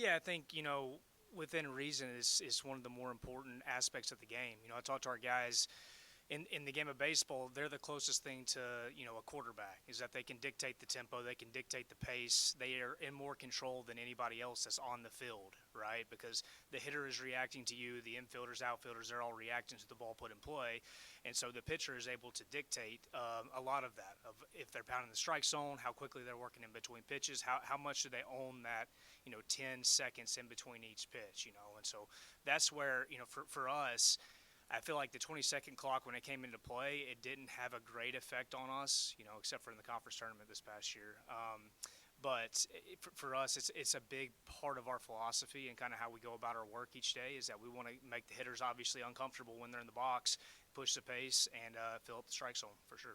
Yeah, I think, within reason is one of the more important aspects of the game. I talk to our guys in the game of baseball. They're the closest thing to, a quarterback, is that they can dictate the tempo, they can dictate the pace. They are in more control than anybody else that's on the field, right? Because the hitter is reacting to you, the infielders, outfielders, they're all reacting to the ball put in play. And so the pitcher is able to dictate a lot of that, of if they're pounding the strike zone, how quickly they're working in between pitches, how much do they own that, 10 seconds in between each pitch. And so that's where, for us, I feel like the 20-second clock, when it came into play, it didn't have a great effect on us, except for in the conference tournament this past year. But for us, it's a big part of our philosophy and kind of how we go about our work each day, is that we want to make the hitters obviously uncomfortable when they're in the box, push the pace, and fill up the strike zone for sure.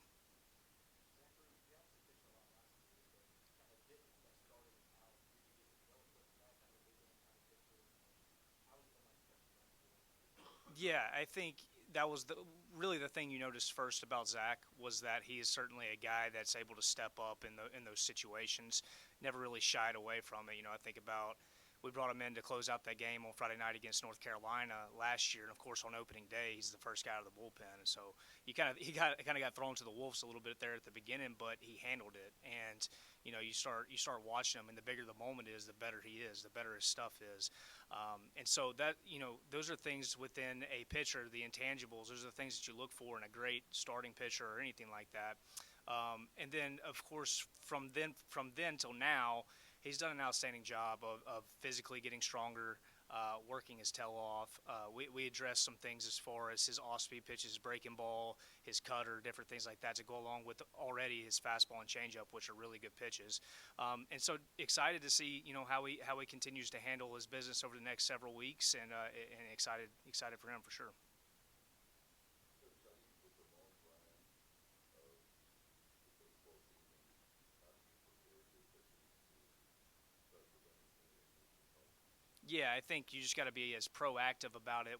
Yeah, I think that was really the thing you noticed first about Zach, was that he is certainly a guy that's able to step up in those situations. Never really shied away from it. I think about, we brought him in to close out that game on Friday night against North Carolina last year, and of course on opening day he's the first guy out of the bullpen, and so he got thrown to the wolves a little bit there at the beginning, but he handled it. And you start watching him, and the bigger the moment is, the better he is, the better his stuff is. And so that, those are things within a pitcher, the intangibles. Those are the things that you look for in a great starting pitcher or anything like that. And then, of course, from then till now, he's done an outstanding job of physically getting stronger, working his tail off. We addressed some things as far as his off-speed pitches, breaking ball, his cutter, different things like that to go along with already his fastball and changeup, which are really good pitches. And so excited to see, how he continues to handle his business over the next several weeks, and excited for him for sure. Yeah, I think you just got to be as proactive about it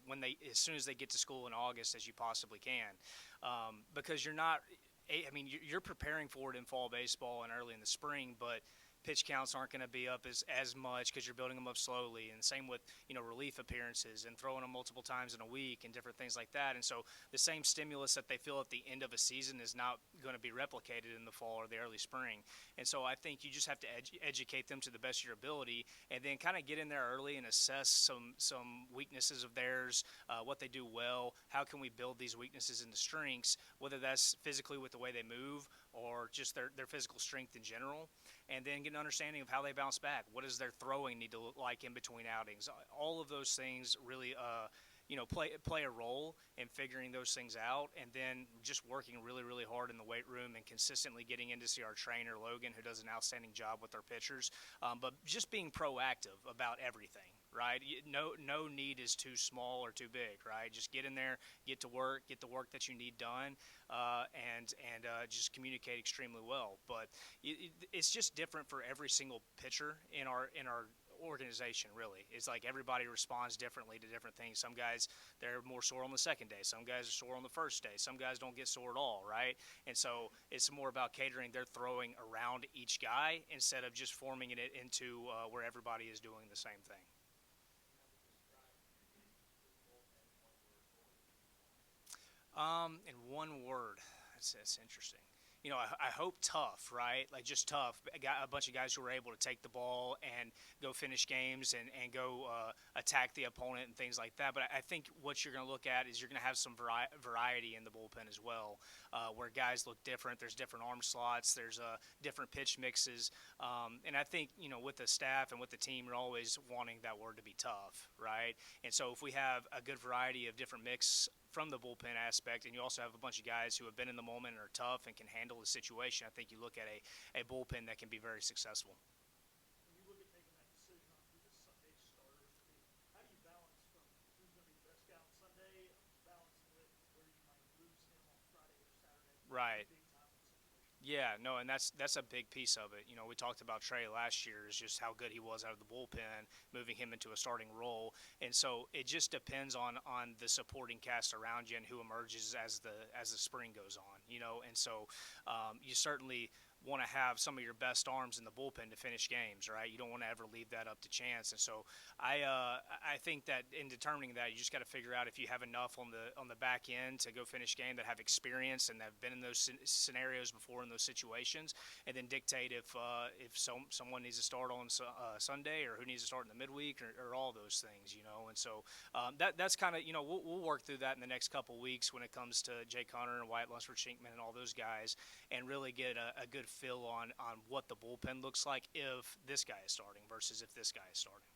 as soon as they get to school in August as you possibly can, because you're not. I mean, you're preparing for it in fall baseball and early in the spring, but pitch counts aren't going to be up as much because you're building them up slowly. And same with relief appearances and throwing them multiple times in a week and different things like that. And so the same stimulus that they feel at the end of a season is not going to be replicated in the fall or the early spring. And so I think you just have to educate them to the best of your ability, and then kind of get in there early and assess some weaknesses of theirs, what they do well, how can we build these weaknesses into strengths, whether that's physically with the way they move or just their physical strength in general, and then get an understanding of how they bounce back. What does their throwing need to look like in between outings? All of those things really, play a role in figuring those things out, and then just working really, really hard in the weight room and consistently getting in to see our trainer Logan, who does an outstanding job with our pitchers. But just being proactive about everything. Right? No need is too small or too big. Right? Just get in there, get to work, get the work that you need done, and just communicate extremely well. But it's just different for every single pitcher in our organization. Really, it's like everybody responds differently to different things. Some guys, they're more sore on the second day, some guys are sore on the first day, some guys don't get sore at all, right? And so it's more about catering their throwing around each guy instead of just forming it into where everybody is doing the same thing. In one word, that's interesting. I hope tough, right? Like just tough. I got a bunch of guys who were able to take the ball and go finish games and go attack the opponent and things like that. But I think what you're going to look at is you're going to have some variety in the bullpen as well, where guys look different. There's different arm slots. There's different pitch mixes. And I think, with the staff and with the team, you're always wanting that word to be tough, right? And so if we have a good variety of different mix from the bullpen aspect, and you also have a bunch of guys who have been in the moment and are tough and can handle the situation, I think you look at a bullpen that can be very successful. When you look at making that decision on who the Sunday starter is to be, how do you balance from who's going to be the best guy on Sunday, balancing with where you might lose him on Friday or Saturday in Right. big time situations? Yeah, no, and that's a big piece of it. We talked about Trey last year, is just how good he was out of the bullpen, moving him into a starting role, and so it just depends on the supporting cast around you and who emerges as the spring goes on. And so you certainly want to have some of your best arms in the bullpen to finish games, right? You don't want to ever leave that up to chance. And so I think that in determining that, you just got to figure out if you have enough on the back end to go finish game that have experience and have been in those scenarios before in those situations, and then dictate if someone needs to start on Sunday or who needs to start in the midweek or all those things, you know. And so that's kind of, you know, we'll work through that in the next couple weeks when it comes to Jake Hunter and Wyatt Lunsford Shinkman and all those guys, and really get a good feel on what the bullpen looks like if this guy is starting versus if this guy is starting.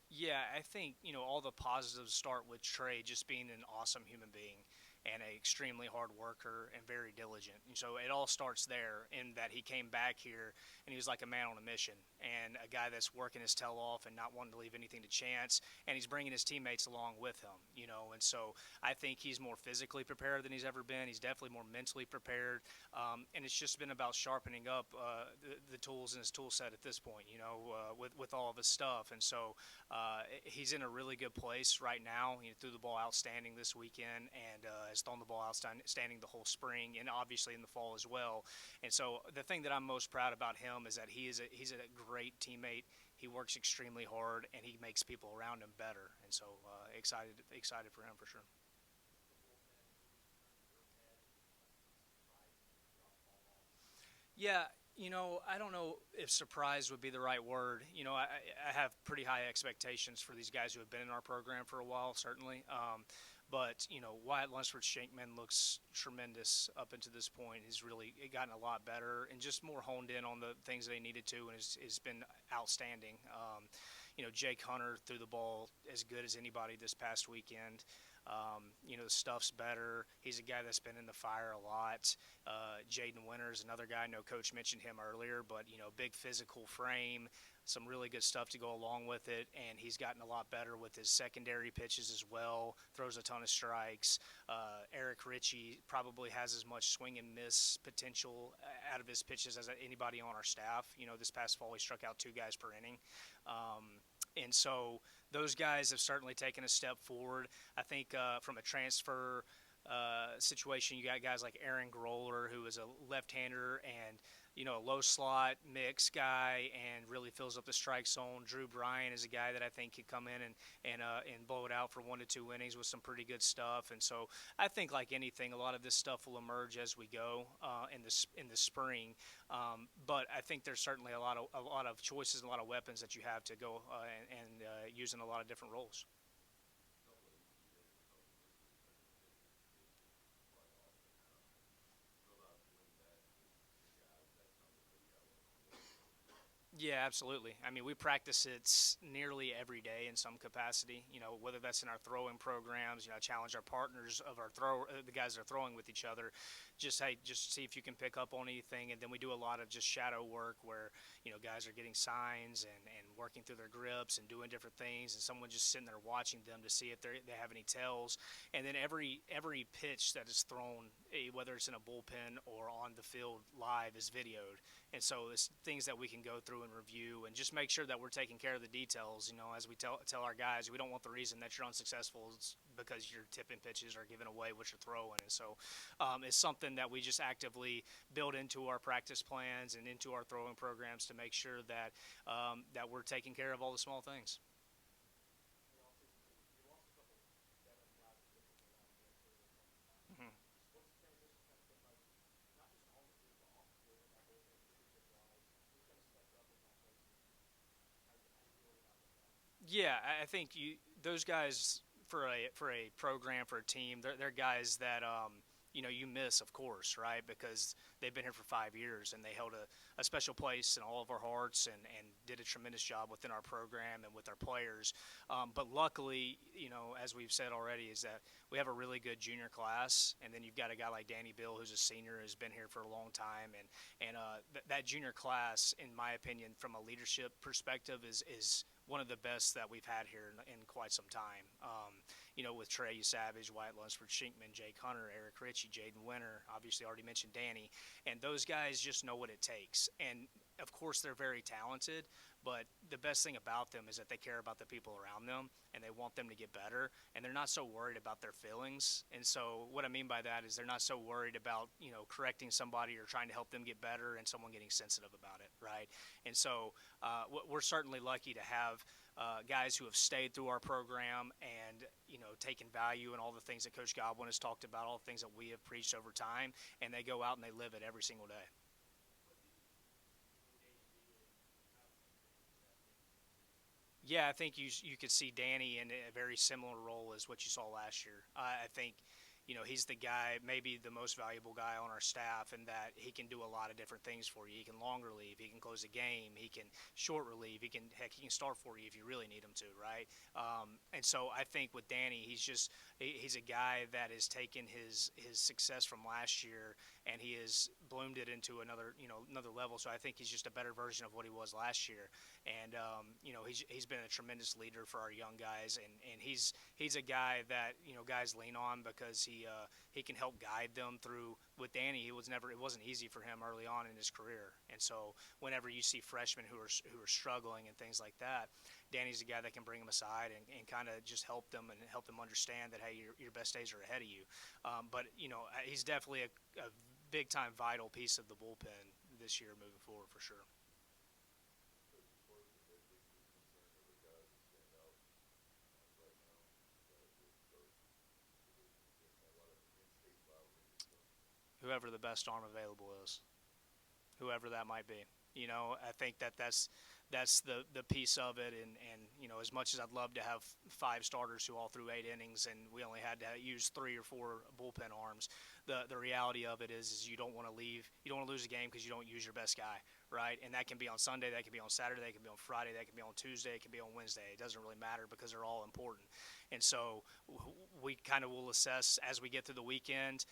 Yeah, I think, you know, all the positives start with Trey just being an awesome human being and an extremely hard worker and very diligent. And so it all starts there in that he came back here and he was like a man on a mission and a guy that's working his tail off and not wanting to leave anything to chance. And he's bringing his teammates along with him, you know. And so I think he's more physically prepared than he's ever been. He's definitely more mentally prepared. And it's just been about sharpening up the tools in his tool set at this point, you know, with all of his stuff. And so he's in a really good place right now. He threw the ball outstanding this weekend and has thrown the ball outstanding the whole spring and obviously in the fall as well. And so the thing that I'm most proud about him is that he's a great teammate. He works extremely hard and he makes people around him better. And so excited for him for sure. Yeah, you know, I don't know if surprise would be the right word. You know, I have pretty high expectations for these guys who have been in our program for a while, certainly. But, you know, Wyatt Lunsford Shankman looks tremendous up until this point. He's really gotten a lot better and just more honed in on the things that he needed to, and has been outstanding. You know, Jake Hunter threw the ball as good as anybody this past weekend. You know, the stuff's better. He's a guy that's been in the fire a lot. Jaden Winters, another guy. I know Coach mentioned him earlier, but, you know, big physical frame, some really good stuff to go along with it, and he's gotten a lot better with his secondary pitches as well. Throws a ton of strikes. Eric Ritchie probably has as much swing and miss potential out of his pitches as anybody on our staff. You know, this past fall he struck out 2 guys per inning. And so those guys have certainly taken a step forward. I think from a transfer situation, you got guys like Aaron Groller, who is a left-hander and, you know, a low slot mix guy and really fills up the strike zone. Drew Bryan is a guy that I think could come in and blow it out for 1 to 2 innings with some pretty good stuff. And so I think, like anything, a lot of this stuff will emerge as we go in the spring. But I think there's certainly a lot of choices, and a lot of weapons that you have to go and use in a lot of different roles. Yeah, absolutely. I mean, we practice it nearly every day in some capacity. You know, whether that's in our throwing programs, you know, challenge our partners of our the guys that are throwing with each other. Just see if you can pick up on anything, and then we do a lot of just shadow work where, you know, guys are getting signs and working through their grips and doing different things, and someone just sitting there watching them to see if they have any tells. And then every pitch that is thrown, whether it's in a bullpen or on the field live, is videoed. And so it's things that we can go through and review and just make sure that we're taking care of the details. You know, as we tell our guys, we don't want the reason that you're unsuccessful is because your tipping pitches are giving away what you're throwing. And so it's something that we just actively build into our practice plans and into our throwing programs to make sure that that we're taking care of all the small things. Mhm. Yeah, I think those guys for a program for a team, they're guys that you know, you miss, of course, right? Because they've been here for 5 years and they held a special place in all of our hearts and did a tremendous job within our program and with our players. But luckily, you know, as we've said already, is that we have a really good junior class, and then you've got a guy like Danny Bill, who's a senior, has been here for a long time, and that junior class, in my opinion, from a leadership perspective, is one of the best that we've had here in quite some time. with Trey Savage, Wyatt Lunsford, Shinkman, Jake Hunter, Eric Ritchie, Jaden Winter, obviously already mentioned Danny, and those guys just know what it takes. And of course, they're very talented, but the best thing about them is that they care about the people around them and they want them to get better, and they're not so worried about their feelings. And so, what I mean by that is they're not so worried about correcting somebody or trying to help them get better and someone getting sensitive about it, right? And so, we're certainly lucky to have guys who have stayed through our program and taken value in all the things that Coach Godwin has talked about, all the things that we have preached over time, and they go out and they live it every single day. Yeah, I think you could see Danny in a very similar role as what you saw last year. I think he's the guy, maybe the most valuable guy on our staff, in that he can do a lot of different things for you. He can long relieve, he can close a game, he can short relieve, he can start for you if you really need him to, right? And so I think with Danny, he's a guy that has taken his success from last year and he has bloomed it into another level. So I think he's just a better version of what he was last year. And he's been a tremendous leader for our young guys, and he's a guy that guys lean on because he can help guide them through. With Danny, it wasn't easy for him early on in his career, and so whenever you see freshmen who are struggling and things like that, Danny's a guy that can bring them aside and kind of just help them understand that, hey, your best days are ahead of you. But he's definitely a big time vital piece of the bullpen this year moving forward for sure. Whoever the best arm available is, whoever that might be. I think that's the piece of it. And as much as I'd love to have five starters who all threw 8 innings and we only had to use 3 or 4 bullpen arms, the reality of it is you don't want to lose a game because you don't use your best guy, right? And that can be on Sunday, that can be on Saturday, that can be on Friday, that can be on Tuesday, it can be on Wednesday. It doesn't really matter because they're all important. And so we kind of will assess as we get through the weekend,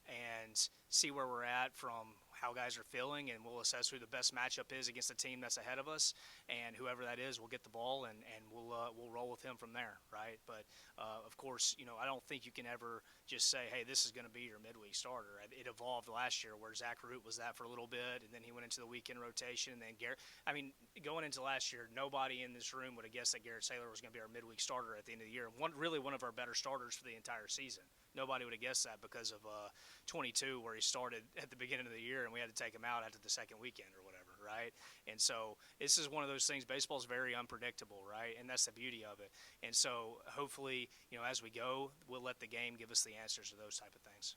and see where we're at from how guys are feeling, and we'll assess who the best matchup is against the team that's ahead of us, and whoever that is, we'll get the ball and we'll roll with him from there, right? But of course, I don't think you can ever just say, hey, this is going to be your midweek starter. It evolved last year where Zach Root was that for a little bit, and then he went into the weekend rotation, and then Garrett. I mean, going into last year, nobody in this room would have guessed that Garrett Saylor was going to be our midweek starter at the end of the year, and one of our better starters for the entire season. Nobody would have guessed that because of 22, where he started at the beginning of the year, and we had to take him out after the second weekend or whatever, right? And so this is one of those things. Baseball is very unpredictable, right? And that's the beauty of it. And so hopefully, as we go, we'll let the game give us the answers to those type of things.